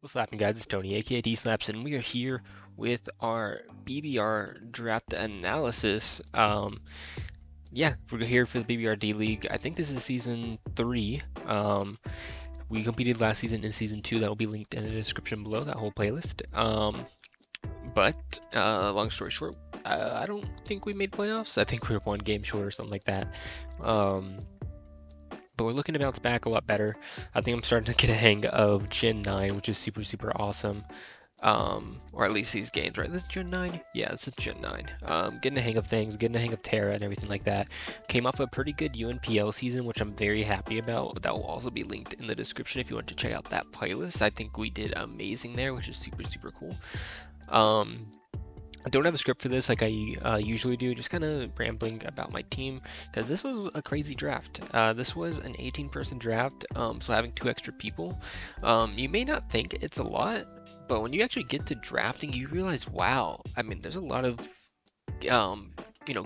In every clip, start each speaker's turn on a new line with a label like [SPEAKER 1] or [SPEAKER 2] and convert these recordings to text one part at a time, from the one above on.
[SPEAKER 1] What's happening, guys? It's Tony, aka D Snaps, and we are here with our BBR draft analysis. Yeah, we're here for the BBR-D League. I think this is season 3. We competed last season in season 2. That will be linked in the description below, that whole playlist. But long story short, I don't think we made playoffs. I think we were one game short or something like that. Um, but we're looking to bounce back a lot better. I think I'm starting to get a hang of Gen 9, which is super, super awesome. Or at least these games, right? This is Gen 9? Yeah, this is Gen 9. Getting the hang of things, getting the hang of Terra and everything like that. Came off a pretty good UNPL season, which I'm very happy about. That will also be linked in the description if you want to check out that playlist. I think we did amazing there, which is super, super cool. I don't have a script for this like I usually do, just kind of rambling about my team, because this was a crazy draft. This was an 18-person draft, so having 2 extra people. You may not think it's a lot, but when you actually get to drafting, you realize, wow, I mean, there's a lot of,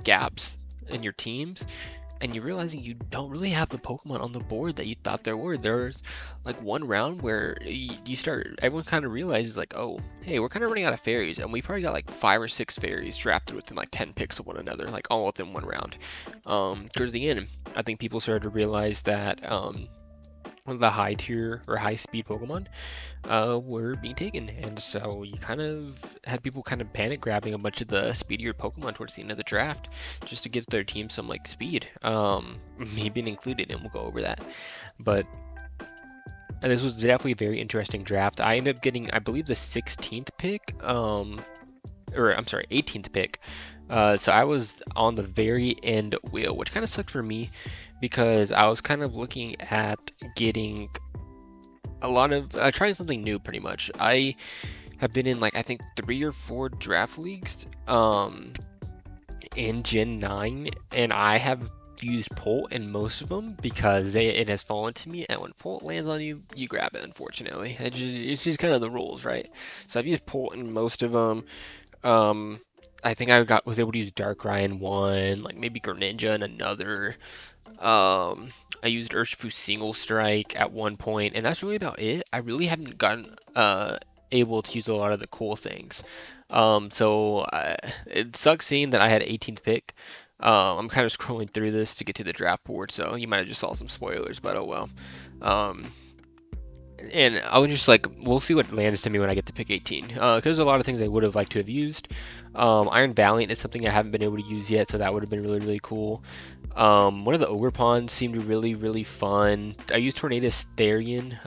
[SPEAKER 1] gaps in your teams, and you're realizing you don't really have the Pokemon on the board that you thought there were. There's like one round where everyone kind of realizes like, oh, hey, we're kind of running out of fairies, and we probably got like 5 or 6 fairies drafted within like 10 picks of one another, like all within one round. Towards the end, I think people started to realize that the high tier or high speed Pokemon were being taken, and so you kind of had people kind of panic grabbing a bunch of the speedier Pokemon towards the end of the draft just to give their team some like speed. Me being included, and we'll go over that. But this was definitely a very interesting draft. I ended up getting, I believe, the 16th pick, or I'm sorry, 18th pick. So I was on the very end wheel, which kind of sucked for me because I was kind of looking at getting a lot of trying something new pretty much. I have been in like I think 3 or 4 draft leagues in Gen 9, and I have used Pult in most of them because it has fallen to me, and when Pult lands on you, you grab it, unfortunately. It's just kind of the rules, right? So I've used Pult in most of them. I think was able to use Darkrai in one, like maybe Greninja in another. I used Urshifu Single Strike at one point, and that's really about it. I really haven't gotten able to use a lot of the cool things. It sucks seeing that I had 18th pick. I'm kind of scrolling through this to get to the draft board, so you might have just saw some spoilers, but oh well. Um, and I was just like, we'll see what lands to me when I get to pick 18. Because there's a lot of things I would have liked to have used. Iron Valiant is something I haven't been able to use yet, so that would have been really, really cool. One of the Ogre Pawns seemed really, really fun. I used Tornadus Therian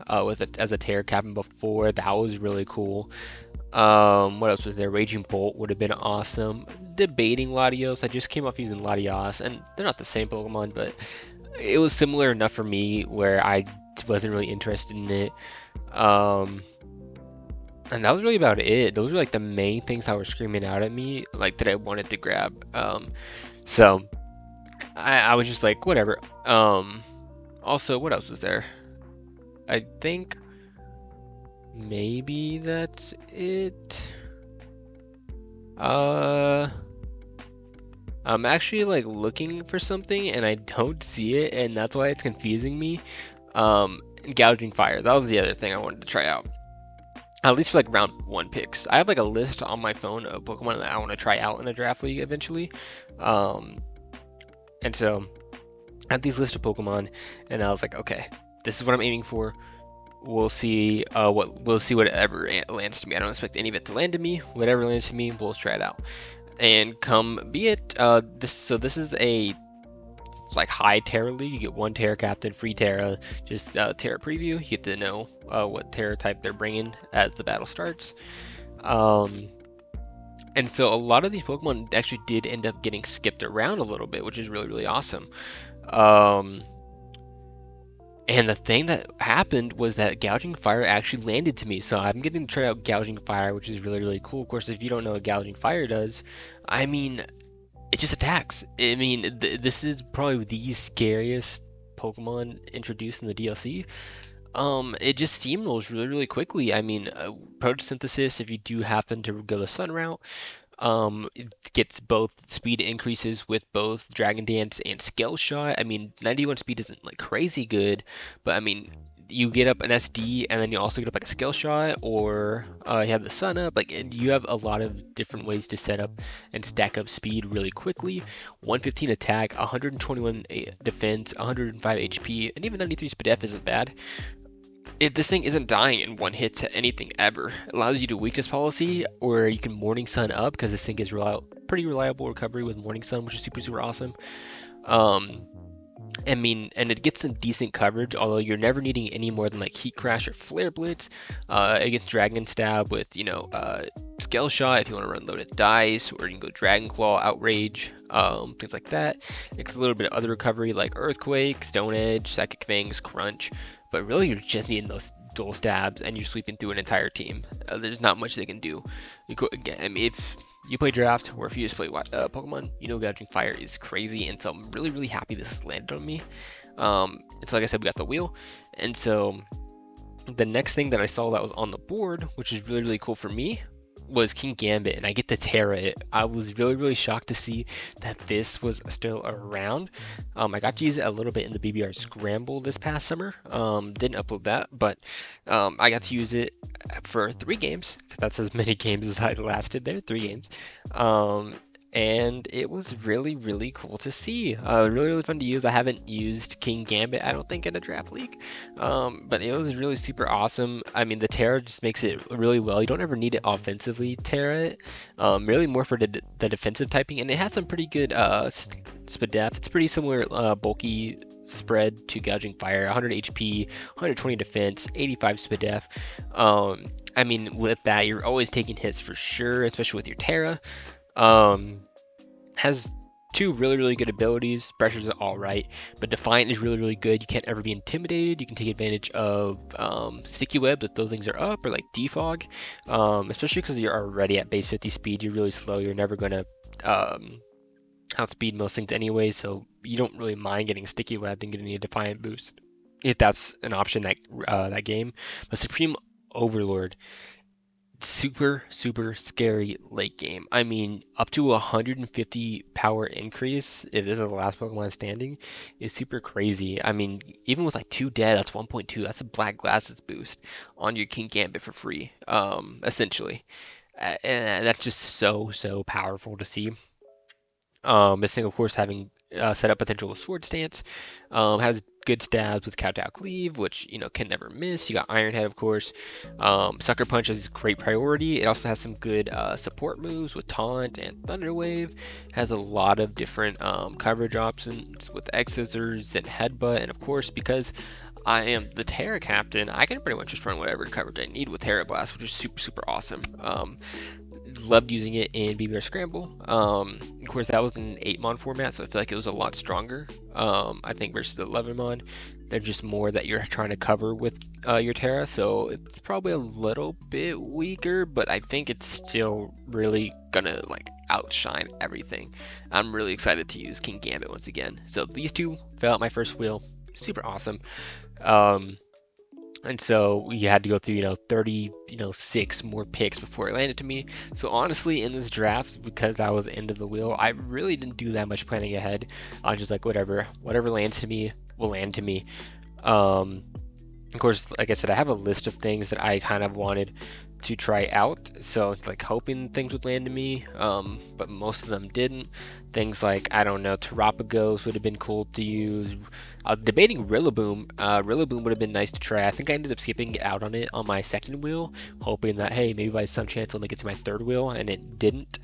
[SPEAKER 1] as a Terra Captain before. That was really cool. What else was there? Raging Bolt would have been awesome. Debating Latios. I just came off using Latios, and they're not the same Pokemon, but it was similar enough for me where I wasn't really interested in it. And that was really about it. Those were like the main things that were screaming out at me, like that I wanted to grab. So I was just like, whatever. Also, what else was there? I think maybe that's it. I'm actually like looking for something and I don't see it, and that's why it's confusing me. Gouging Fire. That was the other thing I wanted to try out. At least for like round 1 picks. I have like a list on my phone of Pokemon that I want to try out in a draft league eventually. And so I have these list of Pokemon, and I was like, okay, this is what I'm aiming for. We'll see whatever lands to me. I don't expect any of it to land to me. Whatever lands to me, we'll try it out. And come be it, this is a like high Terra league. You get 1 Terra Captain, free Terra, just Terra preview. You get to know what Terra type they're bringing as the battle starts. And so a lot of these Pokemon actually did end up getting skipped around a little bit, which is really, really awesome. And the thing that happened was that Gouging Fire actually landed to me. So I'm getting to try out Gouging Fire, which is really, really cool. Of course, if you don't know what Gouging Fire does, I mean, it just attacks. I mean, this is probably the scariest Pokemon introduced in the DLC. It just steamrolls really, really quickly. I mean, photosynthesis, if you do happen to go the sun route, it gets both speed increases with both Dragon Dance and Scale Shot. I mean, 91 speed isn't like crazy good, but I mean, you get up an SD, and then you also get up like a skill shot, or you have the sun up. Like, and you have a lot of different ways to set up and stack up speed really quickly. 115 attack, 121 defense, 105 HP, and even 93 SPDF isn't bad. This thing isn't dying in one hit to anything ever. It allows you to weakness policy, or you can Morning Sun up, because this thing is pretty reliable recovery with Morning Sun, which is super awesome. I mean, and it gets some decent coverage, although you're never needing any more than like Heat Crash or Flare Blitz. It gets Dragon Stab with, Scale Shot if you want to run loaded dice, or you can go Dragon Claw, Outrage, things like that. It's a little bit of other recovery like Earthquake, Stone Edge, Psychic Fangs, Crunch, but really you're just needing those dual stabs, and you're sweeping through an entire team. There's not much they can do. I mean, if you play draft, or if you just play Pokemon, Gouging Fire is crazy, and so I'm really happy this has landed on me. And so like I said, we got the wheel, and so the next thing that I saw that was on the board, which is really cool for me, was King Gambit, and I get to Terra it. I was really shocked to see that this was still around. I got to use it a little bit in the BBR Scramble this past summer. Didn't upload that, but I got to use it for 3 games, because that's as many games as I lasted there, 3 games. And it was really cool to see. Really fun to use. I haven't used King Gambit, I don't think, in a draft league, but it was really super awesome. I mean, the Terra just makes it really well. You don't ever need it offensively, Terra it. Really more for the defensive typing, and it has some pretty good SPDF. It's pretty similar bulky spread to Gouging Fire, 100 HP, 120 defense, 85 SPDF. I mean, with that, you're always taking hits for sure, especially with your Terra. Has 2 really good abilities. Pressure's alright, but Defiant is really good. You can't ever be intimidated. You can take advantage of Sticky Web if those things are up, or like Defog, especially because you're already at base 50 speed. You're really slow. You're never gonna outspeed most things anyway, so you don't really mind getting Sticky Web and getting a Defiant boost if that's an option that game. But Supreme Overlord, super scary late game. I mean, up to 150 power increase if this is the last Pokemon standing is super crazy. I mean, even with like 2 dead, that's 1.2. That's a Black Glasses boost on your King Gambit for free, essentially. And that's just so powerful to see. This thing, of course, having set up potential Sword Stance, has good stabs with Kowtow Cleave, which can never miss. You got Iron Head, of course. Sucker Punch is great priority. It also has some good support moves with Taunt and Thunder Wave. Has a lot of different coverage options with X Scissors and Headbutt, and of course, because I am the Terra captain, I can pretty much just run whatever coverage I need with Terra Blast, which is super awesome. Loved using it in BBR Scramble. Of course, that was in an 8-mon format, so I feel like it was a lot stronger. I think versus the 11-mon, they're just more that you're trying to cover with your Terra, so it's probably a little bit weaker, but I think it's still really gonna outshine everything. I'm really excited to use King Gambit once again. So these 2 fell out my first wheel, super awesome. And so we had to go through 36 more picks before it landed to me. So honestly, in this draft, because I was end of the wheel, I really didn't do that much planning ahead. I was just like, whatever lands to me will land to me. Of course, like I said, I have a list of things that I kind of wanted to try out, so hoping things would land to me, but most of them didn't. Things like, I don't know, Terapagos would have been cool to use. I was debating Rillaboom. Rillaboom would have been nice to try. I think I ended up skipping out on it on my second wheel, hoping that, hey, maybe by some chance I'll make it to my third wheel, and it didn't.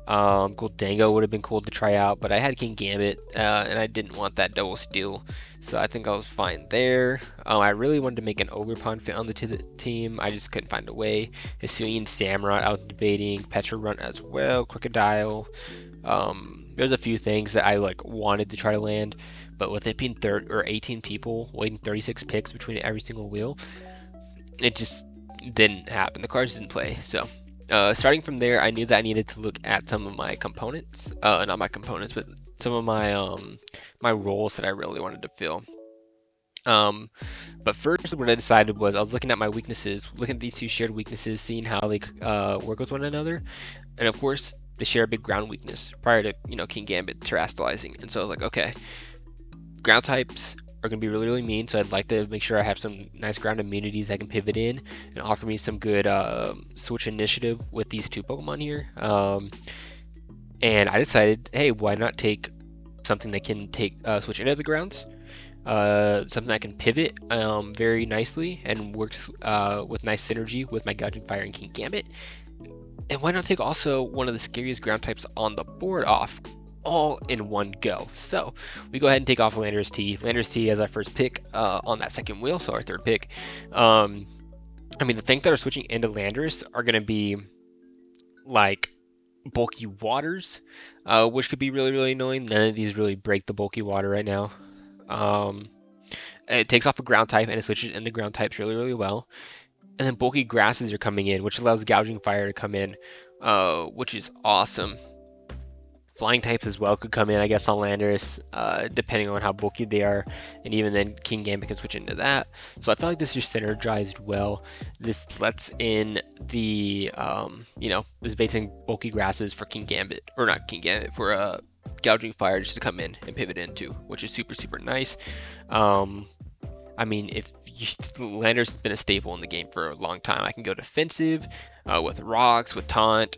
[SPEAKER 1] Goldango would have been cool to try out, but I had King Gambit, and I didn't want that double steal, so I think I was fine there. I really wanted to make an Ogerpon fit on the team. I just couldn't find a way. Hisuian Samurott, I was debating. Petra Runt as well. Crocodile. There's a few things that I wanted to try to land, but with it being 18 people waiting 36 picks between every single wheel, it just didn't happen. The cards didn't play, so. Starting from there, I knew that I needed to look at some of my components, not my components, but some of my my roles that I really wanted to fill. But first, what I decided was I was looking at my weaknesses, looking at these 2 shared weaknesses, seeing how they work with one another, and of course, they share a big ground weakness prior to King Gambit terastallizing, and so I was like, okay, ground types are going to be really, really mean. So I'd like to make sure I have some nice ground immunities that can pivot in and offer me some good switch initiative with these two Pokemon here. And I decided, hey, why not take something that can take switch into the grounds, something that can pivot very nicely and works with nice synergy with my Gouging Fire and King Gambit. And why not take also one of the scariest ground types on the board off all in one go? So we go ahead and take off Landorus T. Landorus T as our first pick on that second wheel, so our third pick. I mean, the things that are switching into Landorus are going to be like bulky waters, which could be really, really annoying. None of these really break the bulky water right now. It takes off a ground type and it switches into ground types really, really well. And then bulky grasses are coming in, which allows Gouging Fire to come in, which is awesome. Flying types as well could come in, I guess, on Landorus, depending on how bulky they are, and even then King Gambit can switch into that. So I felt like this just synergized well. This lets in the, this basic bulky grasses for King Gambit, or not King Gambit, for Gouging Fire just to come in and pivot into, which is super, super nice. I mean, if Landorus has been a staple in the game for a long time. I can go defensive with rocks, with taunt.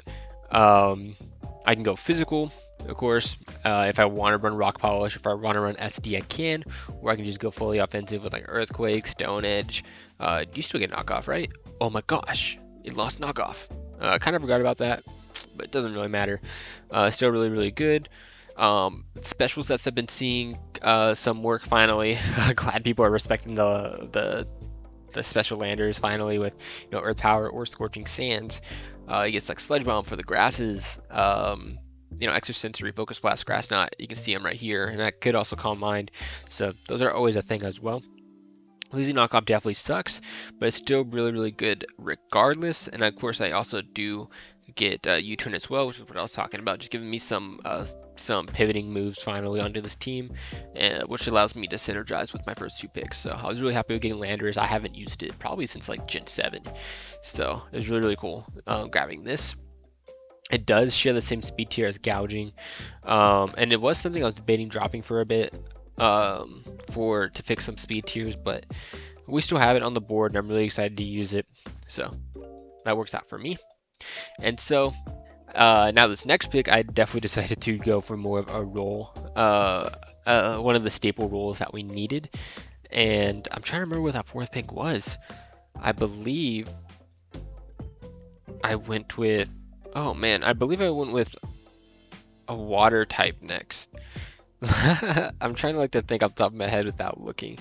[SPEAKER 1] I can go physical, of course, if I want to run Rock Polish, if I want to run SD, I can, or I can just go fully offensive with like Earthquake, Stone Edge. You still get knockoff, right? Oh my gosh, it lost knockoff. I kind of forgot about that, but it doesn't really matter. Still really, really good. Special sets have been seeing some work finally. Glad people are respecting the special landers finally with Earth Power or Scorching Sands. He gets like Sludge Bomb for the grasses. Extrasensory Focus Blast, Grass Knot. You can see them right here, and that could also Calm Mind. So those are always a thing as well. Losing knockoff definitely sucks, but it's still really, really good regardless. And of course, I also do get U-Turn as well, which is what I was talking about, just giving me some pivoting moves finally onto this team, which allows me to synergize with my first two picks. So I was really happy with getting Landorus. I haven't used it probably since like Gen 7, so it was really, really cool grabbing this. It does share the same speed tier as Gouging, and it was something I was debating dropping for a bit to fix some speed tiers, but we still have it on the board, and I'm really excited to use it. So that works out for me. And so now this next pick, I definitely decided to go for more of a role, one of the staple roles that we needed. And I'm trying to remember what that fourth pick was. I believe I went with, I believe I went with a water type next. I'm trying to think off the top of my head without looking.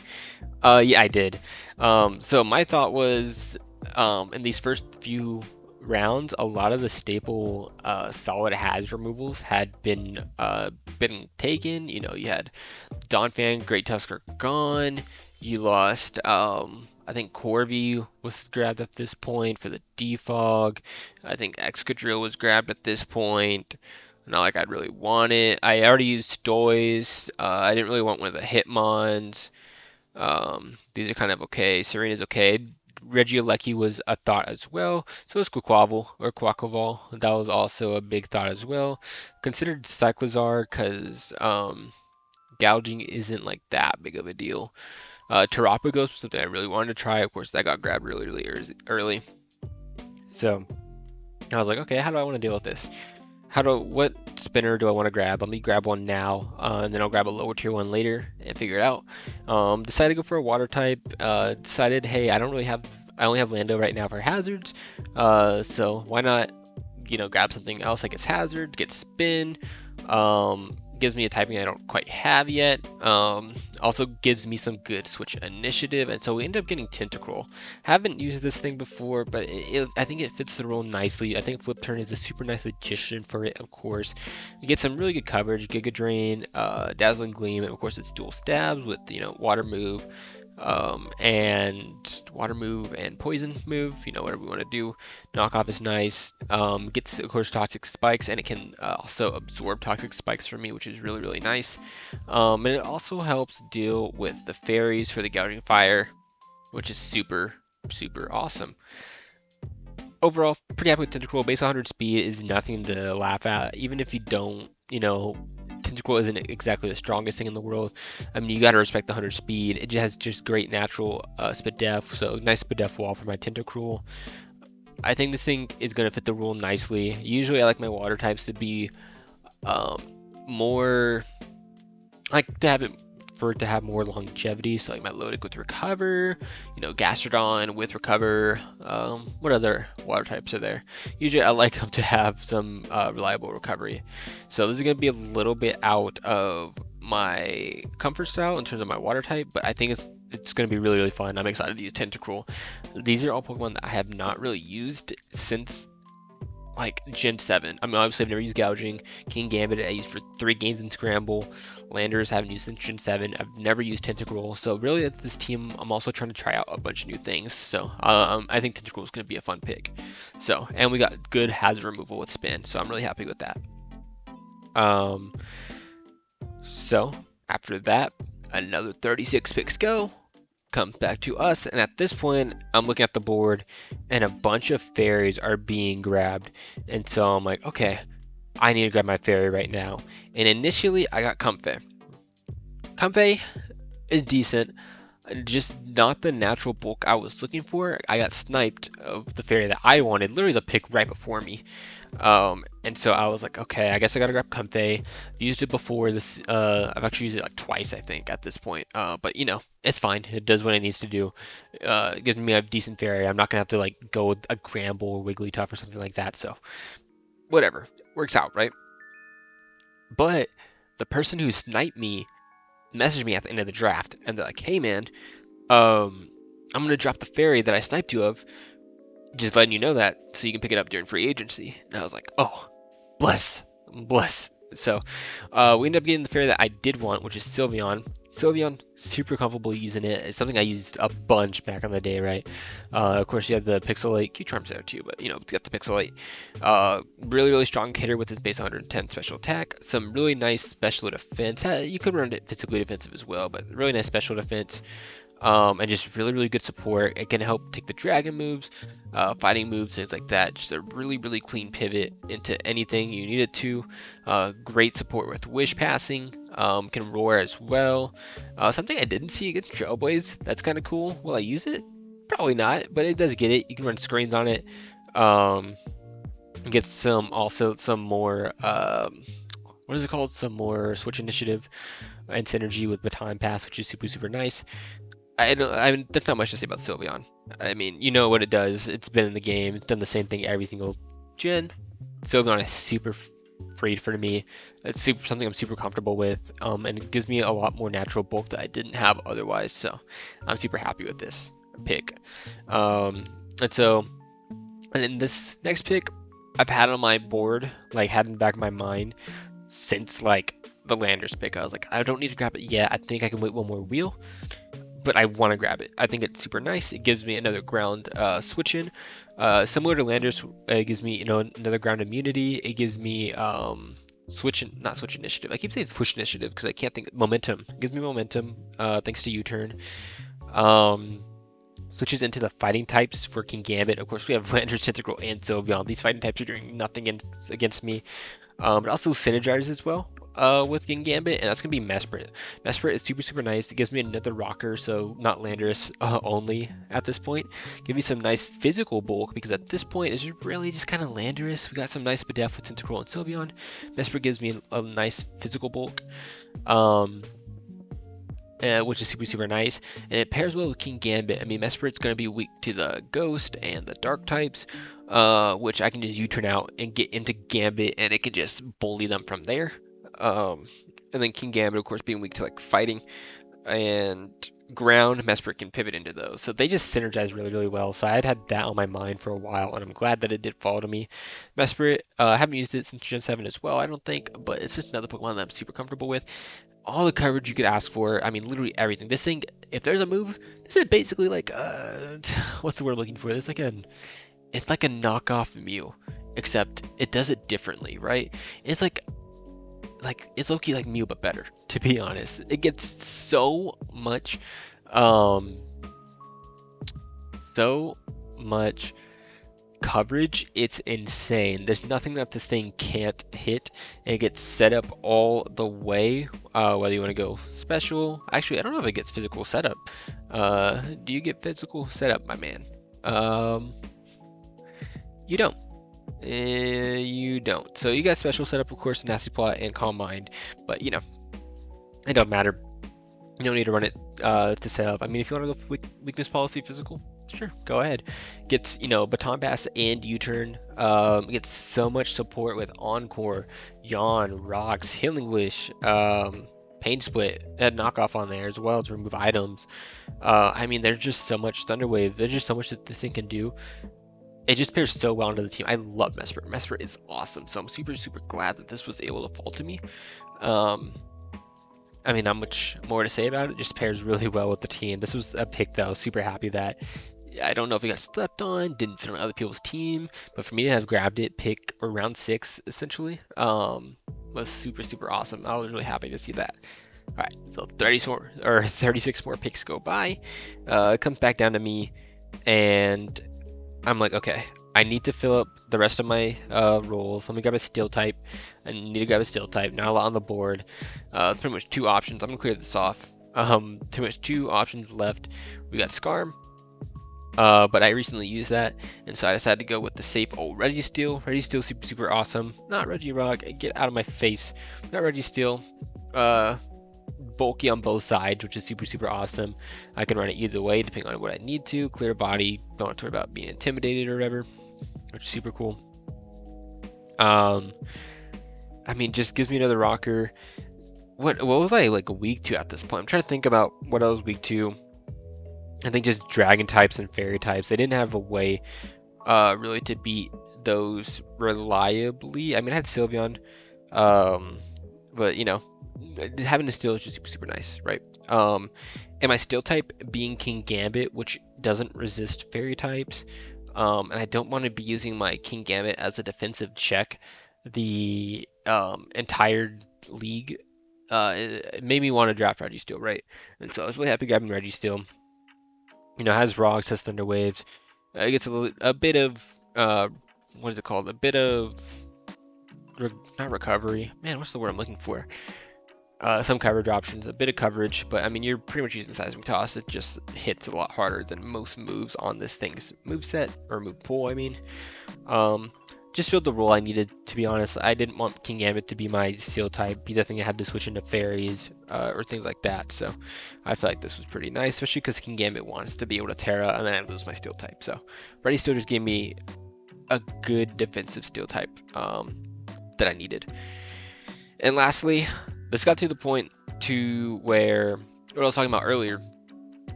[SPEAKER 1] Yeah, I did. So my thought was, in these first few rounds, a lot of the staple solid hazard removals had been taken. You had Donphan, Great Tusker gone. You lost, I think Corby was grabbed at this point for the defog. I think Excadrill was grabbed at this point. Not like I'd really want it. I already used Stoys. I didn't really want one of the Hitmons. These are kind of okay. Serena's okay. Regieleki was a thought as well. So was Quaquaval or Quaquaval. That was also a big thought as well. Considered Cyclizar because gouging isn't like that big of a deal. Terapagos was something I really wanted to try. Of course, that got grabbed really, really early. So I was like, okay, how do I want to deal with this? What spinner do I want to grab? Let me grab one now, and then I'll grab a lower tier one later and figure it out. Decided to go for a water type. Decided, hey, I only have Lando right now for hazards. So why not, grab something else like its hazard, get spin. Gives me a typing I don't quite have yet. Also gives me some good switch initiative, and so we end up getting Tentacruel. Haven't used this thing before, but I think it fits the role nicely. I think Flip Turn is a super nice addition for it, of course. You get some really good coverage, Giga Drain, Dazzling Gleam, and of course it's dual stabs with Water Move, and Poison Move, whatever we want to do. Knockoff is nice. Gets of course Toxic Spikes, and it can also absorb Toxic Spikes for me, which is really, really nice. And it also helps deal with the fairies for the Gouging Fire, which is super, super awesome. Overall, pretty happy with Tentacruel. Base 100 speed is nothing to laugh at, even if you don't, Tentacle isn't exactly the strongest thing in the world. I mean, you gotta respect the 100 speed. It just has just great natural speed def, so nice speed def wall for my Tentacruel. I think this thing is gonna fit the rule nicely. Usually, I like my water types to be more, I like to have it for it to have more longevity. So like my Lodic with Recover, you know, Gastrodon with Recover. What other water types are there? Usually I like them to have some reliable recovery. So this is going to be a little bit out of my comfort style in terms of my water type, but I think it's going to be really fun. I'm excited to use Tentacruel. These are all Pokemon that I have not really used since like Gen 7. I mean, obviously I've never used Gouging. King Gambit I used for 3 games in Scramble. Landers I haven't used since Gen 7. I've never used Tentacruel. So really, it's this team. I'm also trying to try out a bunch of new things. So I think Tentacruel is going to be a fun pick. So, and we got good hazard removal with Spin. So I'm really happy with that. So after that, another 36 picks go. Comes back to us, and at this point I'm looking at the board and a bunch of fairies are being grabbed, and so I'm like, okay, I need to grab my fairy right now. And initially I got Comfey. Comfey is decent, just not the natural bulk I was looking for. I got sniped of the fairy that I wanted, literally the pick right before me. And so I was like, okay, I guess I gotta grab Comfey. Used it before this. I've actually used it like twice, I think, at this point. But you know, it's fine. It does what it needs to do. It gives me a decent fairy. I'm not gonna have to like go with a Gramble or Wigglytuff or something like that. So whatever, works out, right? But the person who sniped me messaged me at the end of the draft, and they're like, hey man, I'm gonna drop the fairy that I sniped you of. Just letting you know that so you can pick it up during free agency. And I was like, oh, bless. So we ended up getting the fairy that I did want, which is Sylveon. Sylveon, super comfortable using it. It's something I used a bunch back in the day, right? Of course, you have the Pixelate. Q-Charm's there too, but you know, it's got the Pixelate. Really strong hitter with his base 110 special attack. Some really nice special defense. You could run it physically defensive as well, but really nice special defense. And just really good support. It can help take the dragon moves, fighting moves, things like that. Just a really clean pivot into anything you need it to. Great support with wish passing. Can roar as well. Something I didn't see against Trailblaze. That's kind of cool. Will I use it? Probably not, but it does get it. You can run screens on it. Get some more what is it called? Some more switch initiative and synergy with Baton Pass, which is super nice. There's not much to say about Sylveon. I mean, you know what it does. It's been in the game. It's done the same thing every single gen. Sylveon is super free for me. It's something I'm super comfortable with, and it gives me a lot more natural bulk that I didn't have otherwise. So I'm super happy with this pick. And in this next pick, I've had on my board, like had in the back of my mind since like the Landers pick. I was like, I don't need to grab it yet. I think I can wait one more wheel. But I want to grab it. I think it's super nice. It gives me another ground switch in. Similar to Landers, it gives me another ground immunity. It gives me not switch initiative. I keep saying switch initiative because I can't think. Momentum. It gives me momentum thanks to U-turn. Switches into the fighting types for King Gambit. Of course, we have Landers, Tentacruel, and Sylveon. These fighting types are doing nothing against me. But also synergizes as well with King Gambit, and that's going to be Mesprit. Mesprit is super nice. It gives me another rocker, so not Landorus only at this point. Give me some nice physical bulk, because at this point it's really just kind of Landorus. We got some nice Bedef with Tentacruel and Sylveon. Mesprit gives me a nice physical bulk. Which is super nice, and it pairs well with King Gambit. I mean, Mesprit's going to be weak to the Ghost and the Dark types, which I can just U-turn out and get into Gambit, and it can just bully them from there. And then King Gambit, of course, being weak to like fighting and ground, Mesprit can pivot into those. So they just synergize really well. So I had that on my mind for a while, and I'm glad that it did fall to me. Mesprit, I haven't used it since Gen 7 as well, I don't think, but it's just another Pokemon that I'm super comfortable with. All the coverage you could ask for. I mean, literally everything. This thing, if there's a move, this is basically like what's the word I'm looking for? It's like a knockoff Mew, except it does it differently, right? It's like it's low-key like Mew but better, to be honest. It gets so much coverage, it's insane. There's nothing that this thing can't hit. It gets set up all the way, whether you want to go special. Actually, I don't know if it gets physical setup. Do you get physical setup, my man? You don't. You don't. So you got special setup, of course, Nasty Plot and Calm Mind, but you know, it don't matter. You don't need to run it to set up. I mean, if you want to go with weakness policy physical, sure, go ahead. Gets, you know, baton pass and U-turn. Gets so much support with Encore, Yawn, Rocks, Healing Wish, Pain Split, and knockoff on there as well to remove items. I mean, there's just so much Thunder Wave. There's just so much that this thing can do. It just pairs so well into the team. I love Mesper. Mesper is awesome, so I'm super, super glad that this was able to fall to me. I mean, not much more to say about it. It just pairs really well with the team. This was a pick that I was super happy that, I don't know if it got slept on, didn't fit on other people's team, but for me to have grabbed it, pick around 6, essentially, was super, super awesome. I was really happy to see that. All right, so 36 more picks go by. It comes back down to me, and I'm like, okay, I need to fill up the rest of my roles. Let me grab a steel type. I need to grab a steel type. Not a lot on the board. Pretty much 2 options. I'm gonna clear this off. Pretty much 2 options left. We got Scar, but I recently used that, and so I decided to go with the safe old Registeel. Registeel, super, super awesome. Not Regirock. Get out of my face. Not Registeel. Bulky on both sides, which is super, super awesome. I can run it either way depending on what I need to. Clear body, don't have to worry about being intimidated or whatever, which is super cool. I mean, just gives me another rocker. What was I like weak to at this point? I'm trying to think about what I was weak to. I think just dragon types and fairy types. They didn't have a way really to beat those reliably. I mean, I had Sylveon, but you know, having a steel is just super, super nice, right? And my steel type being King Gambit, which doesn't resist fairy types, and I don't want to be using my King Gambit as a defensive check the entire league. It made me want to draft Registeel, right? And so I was really happy grabbing Registeel. You know, has Rocks, has Thunder Waves. It gets a bit of what is it called? A bit of not recovery. Man, what's the word I'm looking for? Some coverage options, a bit of coverage, but I mean, you're pretty much using Seismic Toss. It just hits a lot harder than most moves on this thing's moveset, or move pool, I mean. Just filled the role I needed, to be honest. I didn't want King Gambit to be my steel type, be the thing I had to switch into fairies, or things like that, so I feel like this was pretty nice, especially because King Gambit wants to be able to Terra, and then I lose my steel type, so Registeel just gave me a good defensive steel type that I needed. And lastly, this got to the point to where, what I was talking about earlier,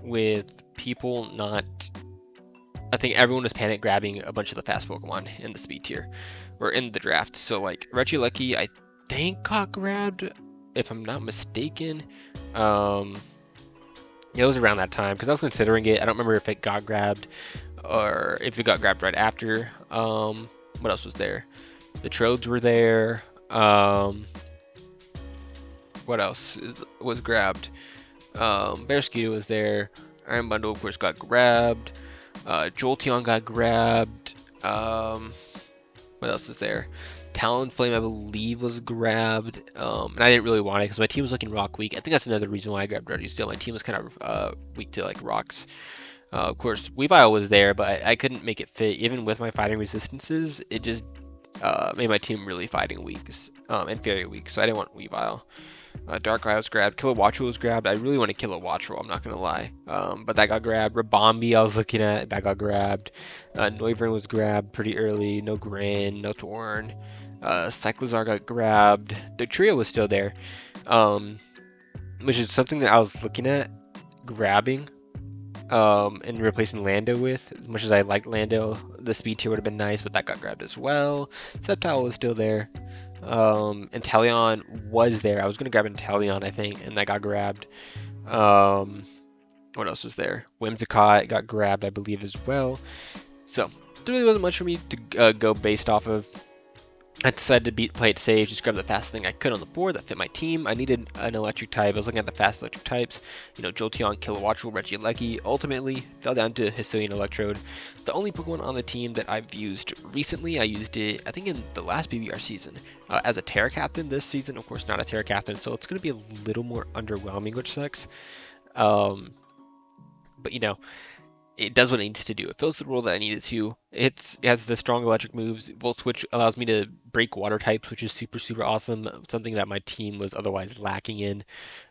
[SPEAKER 1] with people not, I think everyone was panic grabbing a bunch of the fast Pokemon in the speed tier, or in the draft. So like, Regieleki, I think got grabbed, if I'm not mistaken. Yeah, it was around that time, because I was considering it. I don't remember if it got grabbed, or if it got grabbed right after. What else was there? The Troads were there. What else was grabbed? Bearskeeter was there. Iron Bundle, of course, got grabbed. Jolteon got grabbed. What else is there? Talonflame, I believe, was grabbed. And I didn't really want it because my team was looking rock weak. I think that's another reason why I grabbed Registeel. My team was kind of weak to like rocks. Of course, Weavile was there, but I couldn't make it fit. Even with my fighting resistances, it just made my team really fighting weak and very weak. So I didn't want Weavile. Darkrai was grabbed. Kilowattrel was grabbed. I really wanted Kilowattrel, I'm not going to lie. But that got grabbed. Rabombi I was looking at. That got grabbed. Noivern was grabbed pretty early. No Grin. No Torn. Cyclozar got grabbed. The trio was still there. Which is something that I was looking at grabbing. And replacing Lando with. As much as I liked Lando, the speed tier would have been nice, but that got grabbed as well. Sceptile was still there. Inteleon was there. I was going to grab Inteleon, I think, and that got grabbed. What else was there? Whimsicott got grabbed, I believe, as well. So, there really wasn't much for me to go based off of. I decided to play it safe, just grab the fastest thing I could on the board that fit my team. I needed an electric type. I was looking at the fast electric types, Jolteon, Kilowattrel, Regieleki. Ultimately, fell down to Hisuian Electrode. The only Pokemon on the team that I've used recently, I used it, I think, in the last BBR season as a Terra Captain. This season, of course, not a Terra Captain, so it's going to be a little more underwhelming, which sucks. Um, but, it does what it needs to do. It fills the role that I need it to. It has the strong electric moves. Volt Switch allows me to break water types, which is super, super awesome. Something that my team was otherwise lacking in.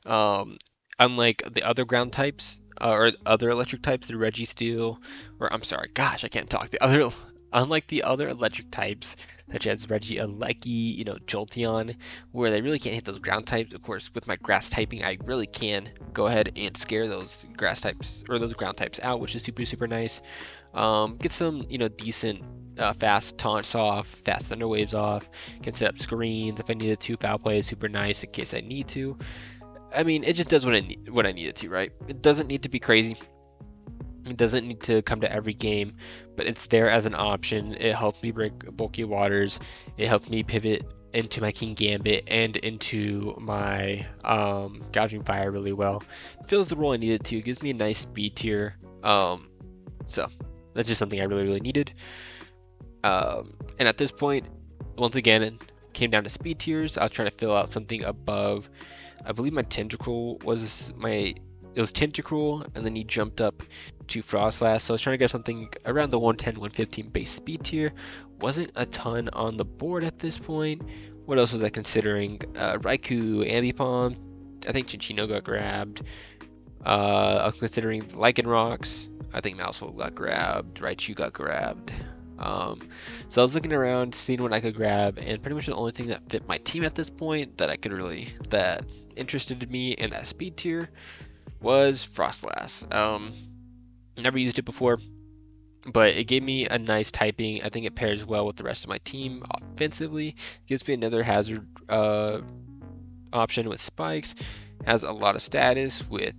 [SPEAKER 1] Um, Unlike the other ground types, or other electric types, the Registeel, or I'm sorry, gosh, I can't talk. Unlike the other electric types, such as Regieleki, Jolteon, where they really can't hit those ground types. Of course, with my grass typing, I really can go ahead and scare those grass types or those ground types out, which is super, super nice. Get some, decent fast taunts off, fast thunder waves off. Can set up screens if I needed to. Foul play is super nice in case I need to. I mean, it just does what I need it to, right? It doesn't need to be crazy. It doesn't need to come to every game, but it's there as an option. It helps me break bulky waters. It helps me pivot into my King Gambit and into my Gouging Fire really well. It fills the role I needed to. It gives me a nice speed tier. So that's just something I really, really needed. And at this point, once again, it came down to speed tiers. I was trying to fill out something above. I believe my Tentacruel was it was Tentacruel, and then he jumped up to Frostlass. So I was trying to get something around the 110, 115 base speed tier. Wasn't a ton on the board at this point. What else was I considering? Raikou, Ambipom. I think Chinchino got grabbed. I was considering Lycanrocs. I think Mousehole got grabbed. Raichu got grabbed. So I was looking around, seeing what I could grab, and pretty much the only thing that fit my team at this point that interested me in that speed tier was Frostlass. Never used it before, but it gave me a nice typing. I think it pairs well with the rest of my team offensively. Gives me another hazard option with spikes. Has a lot of status with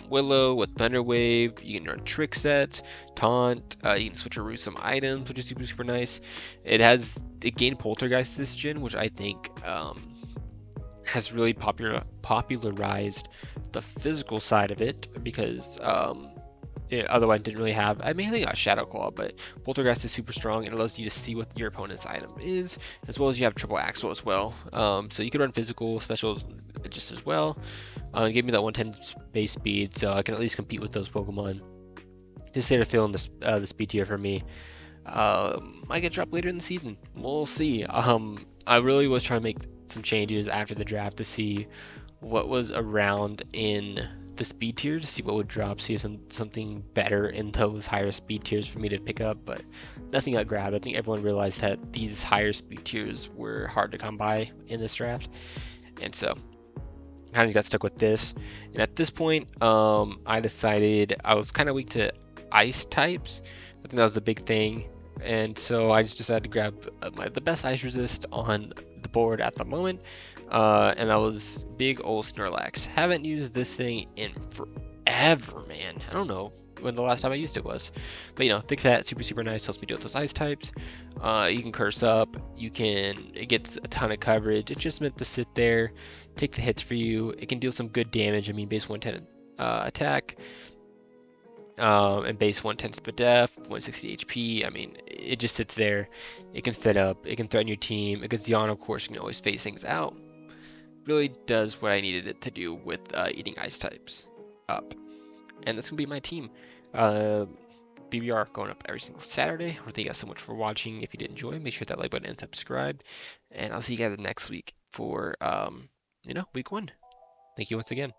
[SPEAKER 1] Willow, with Thunder Wave. You can run trick sets, taunt. You can switch around some items, which is super, super nice. It gained Poltergeist this gen, which I think has really popularized the physical side of it, because it otherwise didn't really have. I mainly got Shadow Claw, but Poltergeist is super strong and allows you to see what your opponent's item is, as well as you have Triple Axle as well. So you can run physical specials just as well. It gave me that 110 base speed, so I can at least compete with those Pokemon. Just there to fill in the speed tier for me. Might get dropped later in the season. We'll see. I really was trying to make some changes after the draft to see what was around in the speed tier, to see what would drop, see something better in those higher speed tiers for me to pick up, but nothing got grabbed. I think everyone realized that these higher speed tiers were hard to come by in this draft, and so kind of got stuck with this. And at this point, I decided I was kind of weak to ice types. I think that was the big thing, and so I just decided to grab the best ice resist on the board at the moment, and that was big old Snorlax. Haven't used this thing in forever, man. I don't know when the last time I used it was, but thick, fat, super, super nice. Helps me deal with those ice types. You can curse up. It gets a ton of coverage. It's just meant to sit there, take the hits for you. It can deal some good damage. I mean, base 110 attack. And base 110 speed def, 160 HP. I mean, it just sits there. It can set up. It can threaten your team. Against Dion, of course, you can always phase things out. Really does what I needed it to do with eating ice types up. And that's going to be my team. BBR going up every single Saturday. I want to thank you guys so much for watching. If you did enjoy, make sure to hit that like button and subscribe. And I'll see you guys next week for, week 1. Thank you once again.